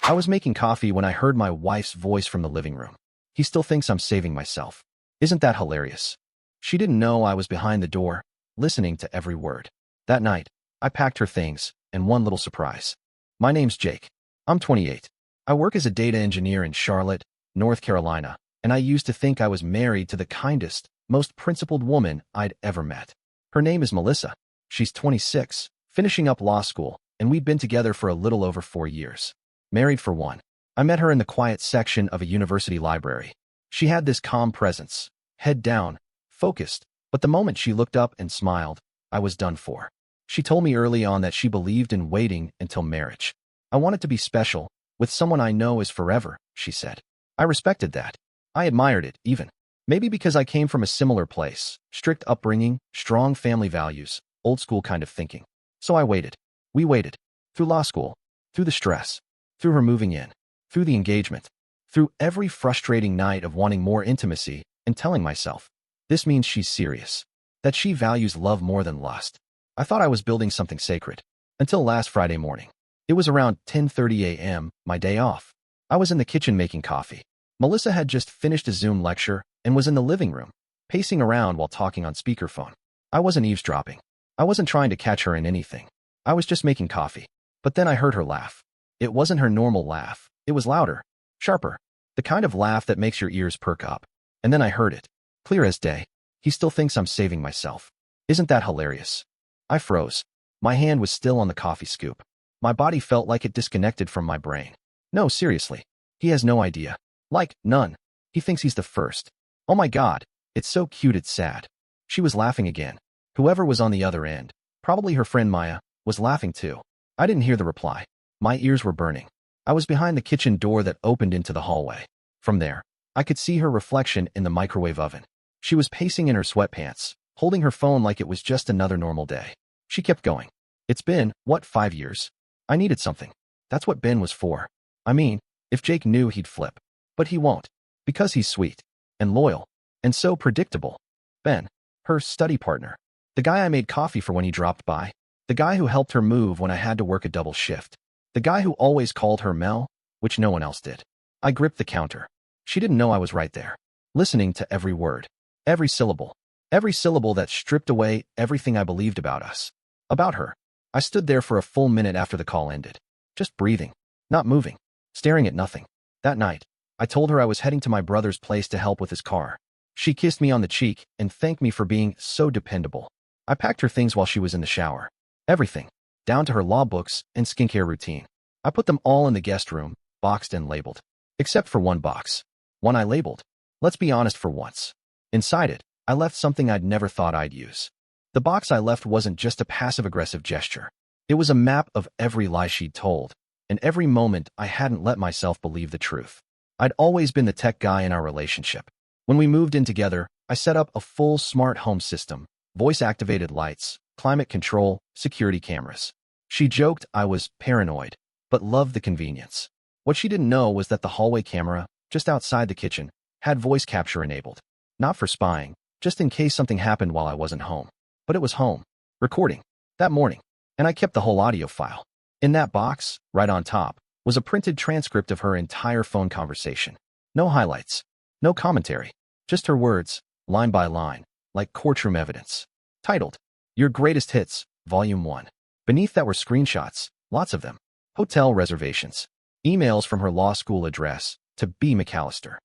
I was making coffee when I heard my wife's voice from the living room. He still thinks I'm saving myself. Isn't that hilarious? She didn't know I was behind the door, listening to every word. That night, I packed her things, and one little surprise. My name's Jake. I'm 28. I work as a data engineer in Charlotte, North Carolina, and I used to think I was married to the kindest, most principled woman I'd ever met. Her name is Melissa. She's 26, finishing up law school, and we'd been together for a little over 4 years. Married for one. I met her in the quiet section of a university library. She had this calm presence, head down, focused, but the moment she looked up and smiled, I was done for. She told me early on that she believed in waiting until marriage. I wanted to be special, with someone I know is forever, she said. I respected that. I admired it, even. Maybe because I came from a similar place, strict upbringing, strong family values, old school kind of thinking. So I waited. We waited. Through law school, through the stress, through her moving in, through the engagement, through every frustrating night of wanting more intimacy and telling myself, this means she's serious, that she values love more than lust. I thought I was building something sacred, until last Friday morning. It was around 10:30 a.m., my day off. I was in the kitchen making coffee. Melissa had just finished a Zoom lecture and was in the living room, pacing around while talking on speakerphone. I wasn't eavesdropping. I wasn't trying to catch her in anything. I was just making coffee. But then I heard her laugh. It wasn't her normal laugh. It was louder, sharper, the kind of laugh that makes your ears perk up. And then I heard it, clear as day. He still thinks I'm saving myself. Isn't that hilarious? I froze. My hand was still on the coffee scoop. My body felt like it disconnected from my brain. No, seriously. He has no idea. Like, none. He thinks he's the first. Oh my God. It's so cute it's sad. She was laughing again. Whoever was on the other end, probably her friend Maya, was laughing too. I didn't hear the reply. My ears were burning. I was behind the kitchen door that opened into the hallway. From there, I could see her reflection in the microwave oven. She was pacing in her sweatpants, holding her phone like it was just another normal day. She kept going. It's been, 5 years? I needed something. That's what Ben was for. I mean, if Jake knew, he'd flip. But he won't. Because he's sweet. And loyal. And so predictable. Ben. Her study partner. The guy I made coffee for when he dropped by. The guy who helped her move when I had to work a double shift. The guy who always called her Mel, which no one else did. I gripped the counter. She didn't know I was right there. Listening to every word. Every syllable. Every syllable that stripped away everything I believed about us. About her. I stood there for a full minute after the call ended. Just breathing. Not moving. Staring at nothing. That night, I told her I was heading to my brother's place to help with his car. She kissed me on the cheek and thanked me for being so dependable. I packed her things while she was in the shower. Everything. Down to her law books and skincare routine. I put them all in the guest room, boxed and labeled. Except for one box. One I labeled. Let's be honest for once. Inside it, I left something I'd never thought I'd use. The box I left wasn't just a passive-aggressive gesture. It was a map of every lie she'd told, and every moment I hadn't let myself believe the truth. I'd always been the tech guy in our relationship. When we moved in together, I set up a full smart home system, voice-activated lights, climate control, security cameras. She joked I was paranoid, but loved the convenience. What she didn't know was that the hallway camera, just outside the kitchen, had voice capture enabled. Not for spying, just in case something happened while I wasn't home. But it was home, recording, that morning, and I kept the whole audio file. In that box, right on top, was a printed transcript of her entire phone conversation. No highlights, no commentary, just her words, line by line, like courtroom evidence. Titled, Your Greatest Hits, Volume 1. Beneath that were screenshots, lots of them. Hotel reservations. Emails from her law school address to B. McAllister.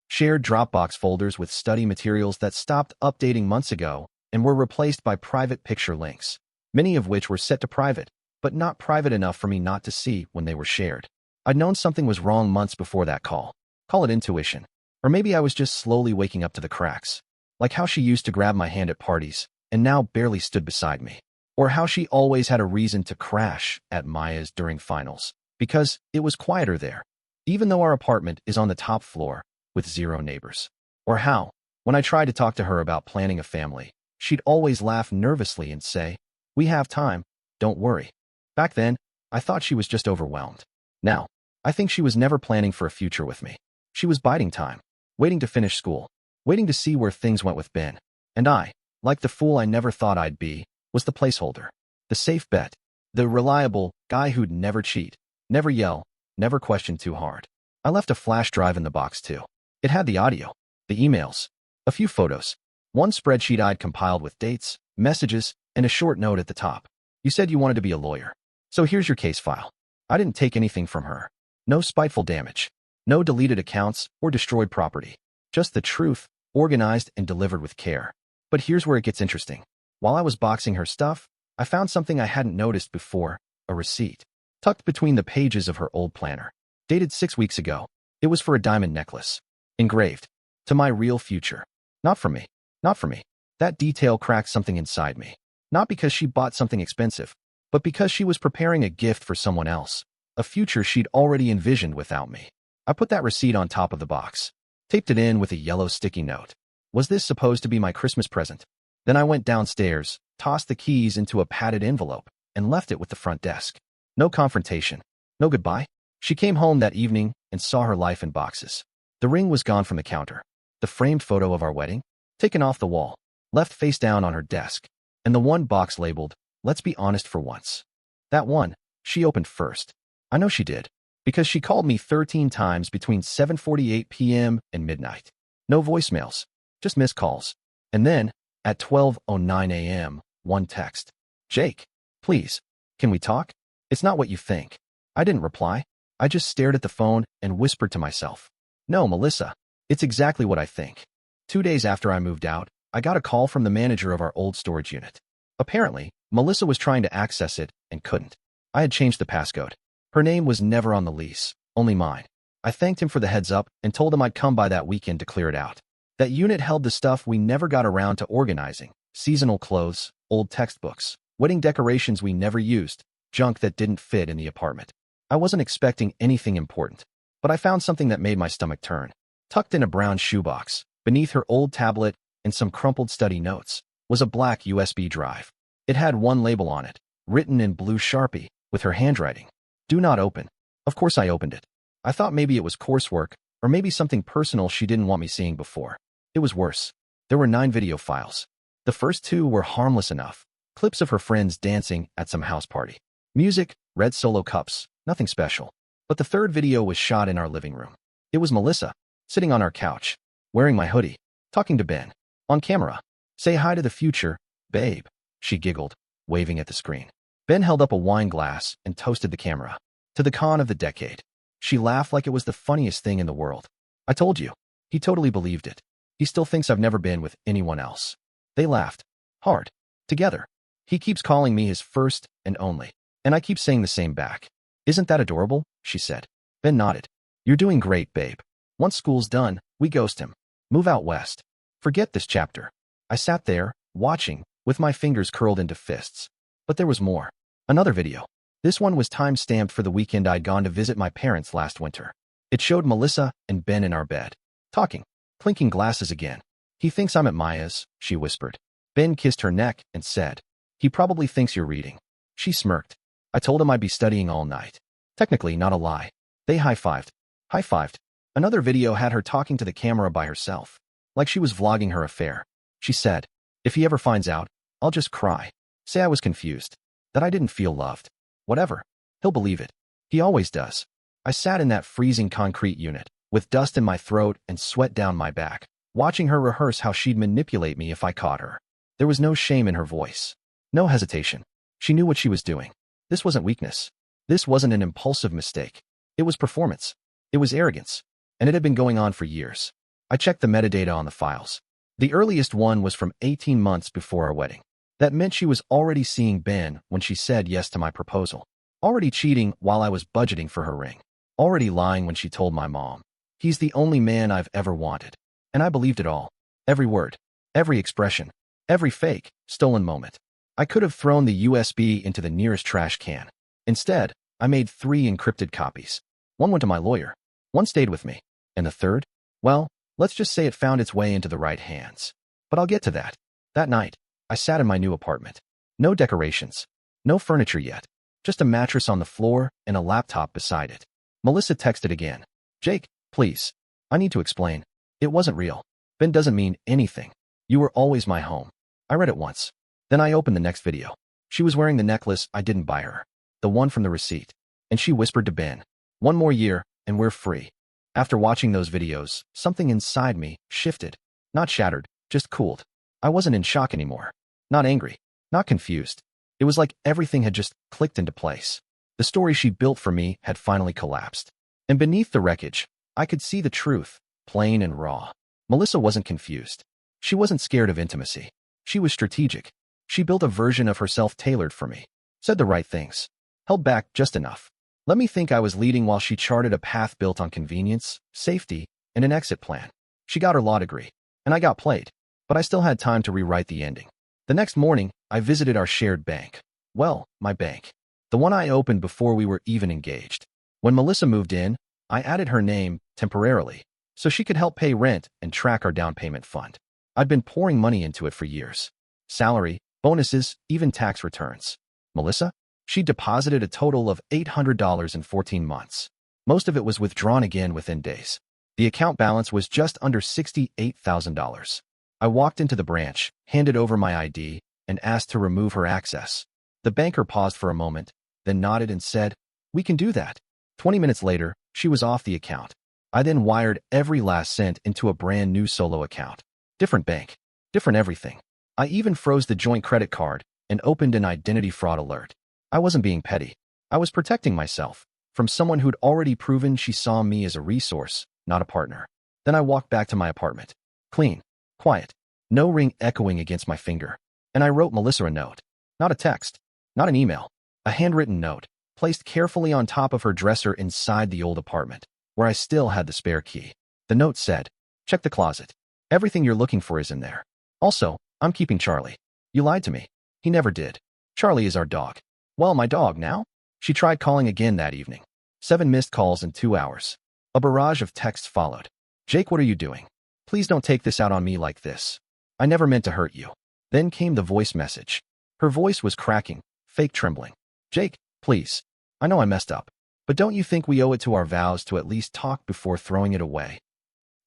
Shared Dropbox folders with study materials that stopped updating months ago and were replaced by private picture links, many of which were set to private, but not private enough for me not to see when they were shared. I'd known something was wrong months before that call. Call it intuition. Or maybe I was just slowly waking up to the cracks. Like how she used to grab my hand at parties, and now barely stood beside me. Or how she always had a reason to crash at Maya's during finals, because it was quieter there, even though our apartment is on the top floor, with 0 neighbors. Or how, when I tried to talk to her about planning a family, she'd always laugh nervously and say, "We have time, don't worry." Back then, I thought she was just overwhelmed. Now, I think she was never planning for a future with me. She was biding time, waiting to finish school, waiting to see where things went with Ben. And I, like the fool I never thought I'd be, was the placeholder. The safe bet. The reliable guy who'd never cheat, never yell, never questioned too hard. I left a flash drive in the box too. It had the audio, the emails, a few photos, one spreadsheet I'd compiled with dates, messages, and a short note at the top. You said you wanted to be a lawyer. So here's your case file. I didn't take anything from her. No spiteful damage. No deleted accounts or destroyed property. Just the truth, organized and delivered with care. But here's where it gets interesting. While I was boxing her stuff, I found something I hadn't noticed before, a receipt, tucked between the pages of her old planner. Dated 6 weeks ago. It was for a diamond necklace. Engraved. To my real future. Not for me. Not for me. That detail cracked something inside me. Not because she bought something expensive, but because she was preparing a gift for someone else. A future she'd already envisioned without me. I put that receipt on top of the box. Taped it in with a yellow sticky note. Was this supposed to be my Christmas present? Then I went downstairs, tossed the keys into a padded envelope, and left it with the front desk. No confrontation. No goodbye. She came home that evening and saw her life in boxes. The ring was gone from the counter. The framed photo of our wedding, taken off the wall, left face down on her desk. And the one box labeled, "Let's be honest for once." That one, she opened first. I know she did, because she called me 13 times between 7:48 p.m. and midnight. No voicemails, just missed calls. And then, at 12:09 a.m., one text. "Jake, please, can we talk? It's not what you think." I didn't reply. I just stared at the phone and whispered to myself, "No, Melissa, it's exactly what I think." 2 days after I moved out, I got a call from the manager of our old storage unit. Apparently, Melissa was trying to access it and couldn't. I had changed the passcode. Her name was never on the lease, only mine. I thanked him for the heads up and told him I'd come by that weekend to clear it out. That unit held the stuff we never got around to organizing: seasonal clothes, old textbooks, wedding decorations we never used, junk that didn't fit in the apartment. I wasn't expecting anything important, but I found something that made my stomach turn. Tucked in a brown shoebox, beneath her old tablet and some crumpled study notes, was a black USB drive. It had one label on it, written in blue Sharpie, with her handwriting. "Do not open." Of course I opened it. I thought maybe it was coursework, or maybe something personal she didn't want me seeing before. It was worse. There were 9 video files. The first 2 were harmless enough. Clips of her friends dancing at some house party. Music, red Solo cups, nothing special. But the third video was shot in our living room. It was Melissa, sitting on our couch, wearing my hoodie, talking to Ben. On camera. "Say hi to the future, babe," she giggled, waving at the screen. Ben held up a wine glass and toasted the camera. "To the con of the decade." She laughed like it was the funniest thing in the world. "I told you." He totally believed it. He still thinks I've never been with anyone else. They laughed. Hard. Together. He keeps calling me his first and only. And I keep saying the same back. "Isn't that adorable?" she said. Ben nodded. "You're doing great, babe. Once school's done, we ghost him. Move out west. Forget this chapter." I sat there, watching, with my fingers curled into fists. But there was more. Another video. This one was time-stamped for the weekend I'd gone to visit my parents last winter. It showed Melissa and Ben in our bed, talking, clinking glasses again. "He thinks I'm at Maya's," she whispered. Ben kissed her neck and said, "He probably thinks you're reading." She smirked. I told him I'd be studying all night. Technically not a lie. They high-fived. High-fived. Another video had her talking to the camera by herself, like she was vlogging her affair. She said, "If he ever finds out, I'll just cry. Say I was confused. That I didn't feel loved. Whatever. He'll believe it. He always does." I sat in that freezing concrete unit, with dust in my throat and sweat down my back, watching her rehearse how she'd manipulate me if I caught her. There was no shame in her voice. No hesitation. She knew what she was doing. This wasn't weakness. This wasn't an impulsive mistake. It was performance. It was arrogance. And it had been going on for years. I checked the metadata on the files. The earliest one was from 18 months before our wedding. That meant she was already seeing Ben when she said yes to my proposal. Already cheating while I was budgeting for her ring. Already lying when she told my mom. "He's the only man I've ever wanted." And I believed it all. Every word. Every expression. Every fake, stolen moment. I could have thrown the USB into the nearest trash can. Instead, I made 3 encrypted copies. One went to my lawyer. One stayed with me. And the third? Well, let's just say it found its way into the right hands. But I'll get to that. That night, I sat in my new apartment. No decorations. No furniture yet. Just a mattress on the floor and a laptop beside it. Melissa texted again. "Jake, please. I need to explain. It wasn't real. Ben doesn't mean anything. You were always my home." I read it once. Then I opened the next video. She was wearing the necklace I didn't buy her. The one from the receipt. And she whispered to Ben, One more year, and we're free. After watching those videos, something inside me shifted. Not shattered, just cooled. I wasn't in shock anymore. Not angry. Not confused. It was like everything had just clicked into place. The story she built for me had finally collapsed. And beneath the wreckage, I could see the truth, plain and raw. Melissa wasn't confused. She wasn't scared of intimacy. She was strategic. She built a version of herself tailored for me. Said the right things. Held back just enough. Let me think I was leading while she charted a path built on convenience, safety, and an exit plan. She got her law degree, and I got played. But I still had time to rewrite the ending. The next morning, I visited our shared bank. Well, my bank. The one I opened before we were even engaged. When Melissa moved in, I added her name, temporarily, so she could help pay rent and track our down payment fund. I'd been pouring money into it for years. Salary, bonuses, even tax returns. Melissa? She deposited a total of $800 in 14 months. Most of it was withdrawn again within days. The account balance was just under $68,000. I walked into the branch, handed over my ID, and asked to remove her access. The banker paused for a moment, then nodded and said, "We can do that." 20 minutes later, she was off the account. I then wired every last cent into a brand new solo account. Different bank, different everything. I even froze the joint credit card and opened an identity fraud alert. I wasn't being petty. I was protecting myself from someone who'd already proven she saw me as a resource, not a partner. Then I walked back to my apartment. Clean, quiet, no ring echoing against my finger. And I wrote Melissa a note. Not a text, not an email, a handwritten note, placed carefully on top of her dresser inside the old apartment, where I still had the spare key. The note said, "Check the closet. Everything you're looking for is in there. Also, I'm keeping Charlie. You lied to me. He never did. Charlie is our dog." Well, my dog now? She tried calling again that evening. 7 missed calls in 2 hours. A barrage of texts followed. "Jake, what are you doing? Please don't take this out on me like this. I never meant to hurt you." Then came the voice message. Her voice was cracking, fake trembling. "Jake, please. I know I messed up. But don't you think we owe it to our vows to at least talk before throwing it away?"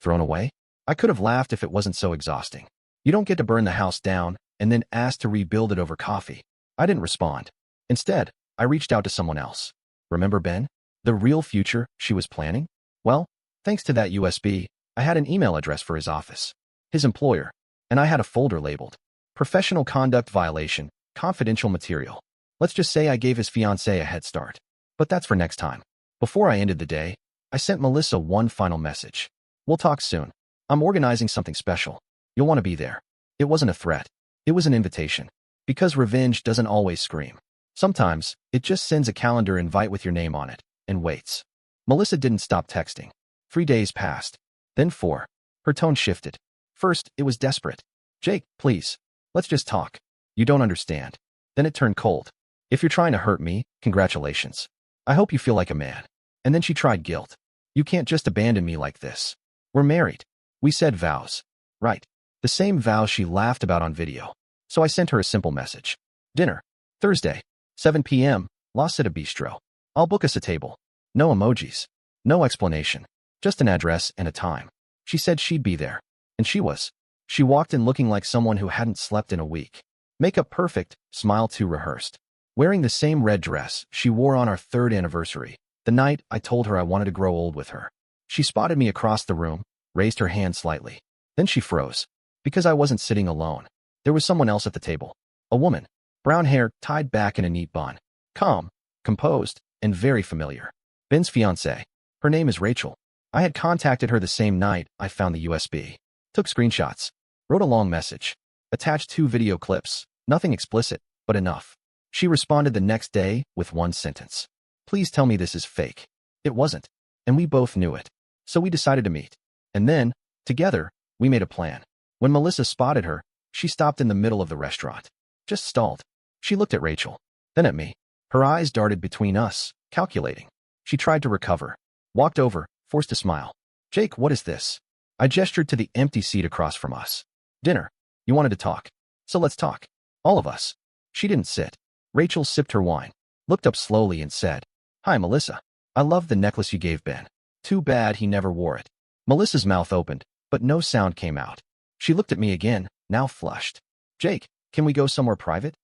Thrown away? I could have laughed if it wasn't so exhausting. You don't get to burn the house down and then ask to rebuild it over coffee. I didn't respond. Instead, I reached out to someone else. Remember Ben? The real future she was planning? Well, thanks to that USB, I had an email address for his office, his employer, and I had a folder labeled Professional Conduct Violation, Confidential Material. Let's just say I gave his fiancée a head start. But that's for next time. Before I ended the day, I sent Melissa one final message. "We'll talk soon. I'm organizing something special. You'll want to be there." It wasn't a threat. It was an invitation. Because revenge doesn't always scream. Sometimes, it just sends a calendar invite with your name on it, and waits. Melissa didn't stop texting. 3 days passed. Then 4. Her tone shifted. First, it was desperate. "Jake, please. Let's just talk. You don't understand." Then it turned cold. "If you're trying to hurt me, congratulations. I hope you feel like a man." And then she tried guilt. "You can't just abandon me like this. We're married. We said vows." Right. The same vows she laughed about on video. So I sent her a simple message. "Dinner. Thursday. 7 p.m., La Cita Bistro. I'll book us a table." No emojis. No explanation. Just an address and a time. She said she'd be there. And she was. She walked in looking like someone who hadn't slept in a week. Makeup perfect, smile too rehearsed. Wearing the same red dress she wore on our 3rd anniversary, the night I told her I wanted to grow old with her. She spotted me across the room, raised her hand slightly. Then she froze. Because I wasn't sitting alone. There was someone else at the table. A woman. Brown hair tied back in a neat bun. Calm, composed, and very familiar. Ben's fiancée. Her name is Rachel. I had contacted her the same night I found the USB. Took screenshots. Wrote a long message. Attached 2 video clips. Nothing explicit, but enough. She responded the next day with one sentence. "Please tell me this is fake." It wasn't. And we both knew it. So we decided to meet. And then, together, we made a plan. When Melissa spotted her, she stopped in the middle of the restaurant. Just stalled. She looked at Rachel, then at me. Her eyes darted between us, calculating. She tried to recover. Walked over, forced a smile. "Jake, what is this?" I gestured to the empty seat across from us. "Dinner. You wanted to talk. So let's talk. All of us." She didn't sit. Rachel sipped her wine, looked up slowly and said, "Hi, Melissa. I love the necklace you gave Ben. Too bad he never wore it." Melissa's mouth opened, but no sound came out. She looked at me again, now flushed. "Jake, can we go somewhere private?"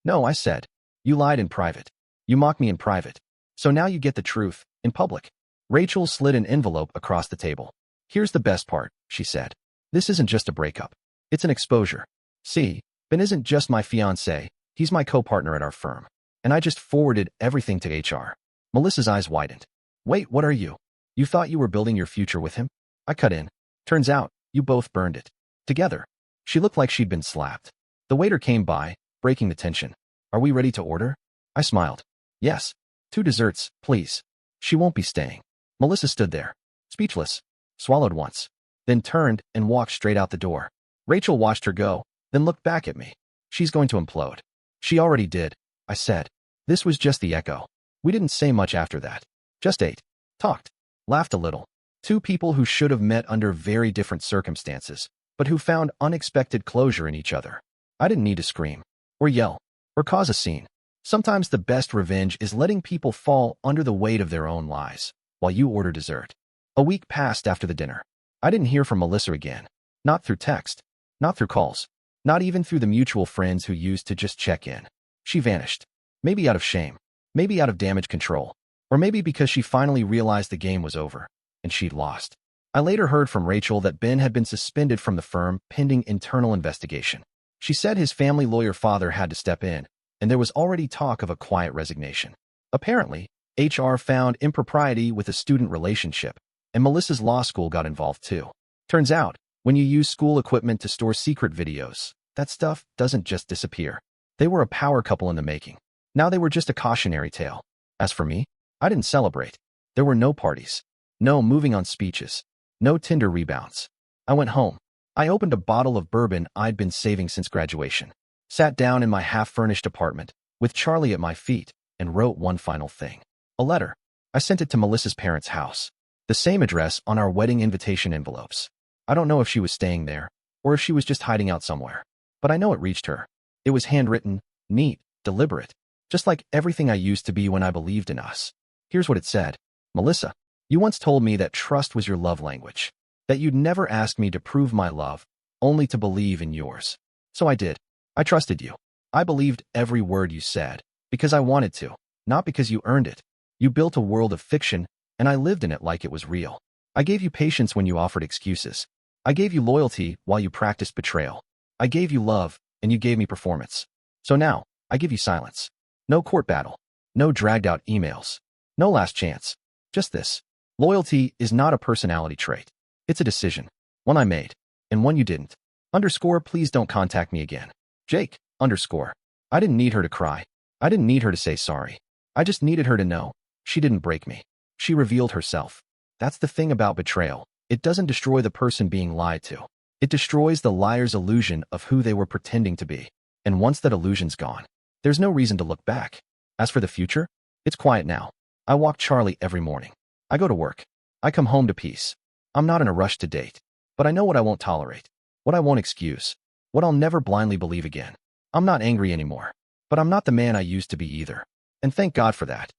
"No," I said. "You lied in private. You mocked me in private. So now you get the truth, in public." Rachel slid an envelope across the table. Here's the best part, she said. This isn't just a breakup. It's an exposure. See, Ben isn't just my fiancé, he's my co-partner at our firm. And I just forwarded everything to HR. Melissa's eyes widened. Wait, what are you? You thought you were building your future with him? I cut in. Turns out, you both burned it. Together. She looked like she'd been slapped. The waiter came by, breaking the tension. Are we ready to order? I smiled. Yes. 2 desserts, please. She won't be staying. Melissa stood there, speechless, swallowed once, then turned and walked straight out the door. Rachel watched her go, then looked back at me. She's going to implode. She already did, I said. This was just the echo. We didn't say much after that. Just ate, talked, laughed a little. 2 people who should have met under very different circumstances, but who found unexpected closure in each other. I didn't need to scream, or yell, or cause a scene. Sometimes the best revenge is letting people fall under the weight of their own lies, while you order dessert. A week passed after the dinner. I didn't hear from Melissa again. Not through text, not through calls, not even through the mutual friends who used to just check in. She vanished. Maybe out of shame, maybe out of damage control, or maybe because she finally realized the game was over, and she'd lost. I later heard from Rachel that Ben had been suspended from the firm pending internal investigation. She said his family lawyer father had to step in, and there was already talk of a quiet resignation. Apparently, HR found impropriety with a student relationship, and Melissa's law school got involved too. Turns out, when you use school equipment to store secret videos, that stuff doesn't just disappear. They were a power couple in the making. Now they were just a cautionary tale. As for me, I didn't celebrate. There were no parties, no moving on speeches, no Tinder rebounds. I went home. I opened a bottle of bourbon I'd been saving since graduation, sat down in my half-furnished apartment, with Charlie at my feet, and wrote one final thing. A letter. I sent it to Melissa's parents' house. The same address on our wedding invitation envelopes. I don't know if she was staying there, or if she was just hiding out somewhere. But I know it reached her. It was handwritten, neat, deliberate, just like everything I used to be when I believed in us. Here's what it said. Melissa, you once told me that trust was your love language. That you'd never ask me to prove my love, only to believe in yours. So I did. I trusted you. I believed every word you said, because I wanted to, not because you earned it. You built a world of fiction, and I lived in it like it was real. I gave you patience when you offered excuses. I gave you loyalty while you practiced betrayal. I gave you love, and you gave me performance. So now, I give you silence. No court battle. No dragged-out emails. No last chance. Just this. Loyalty is not a personality trait. It's a decision. One I made, and one you didn't. _ please don't contact me again. Jake, _ I didn't need her to cry. I didn't need her to say sorry. I just needed her to know. She didn't break me. She revealed herself. That's the thing about betrayal. It doesn't destroy the person being lied to. It destroys the liar's illusion of who they were pretending to be. And once that illusion's gone, there's no reason to look back. As for the future, it's quiet now. I walk Charlie every morning. I go to work. I come home to peace. I'm not in a rush to date, but I know what I won't tolerate, what I won't excuse, what I'll never blindly believe again. I'm not angry anymore, but I'm not the man I used to be either. And thank God for that.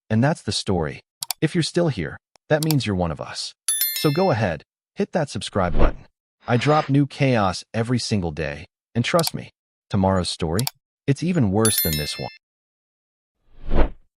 And that's the story. If you're still here, that means you're one of us. So go ahead, hit that subscribe button. I drop new chaos every single day, and trust me, tomorrow's story, it's even worse than this one.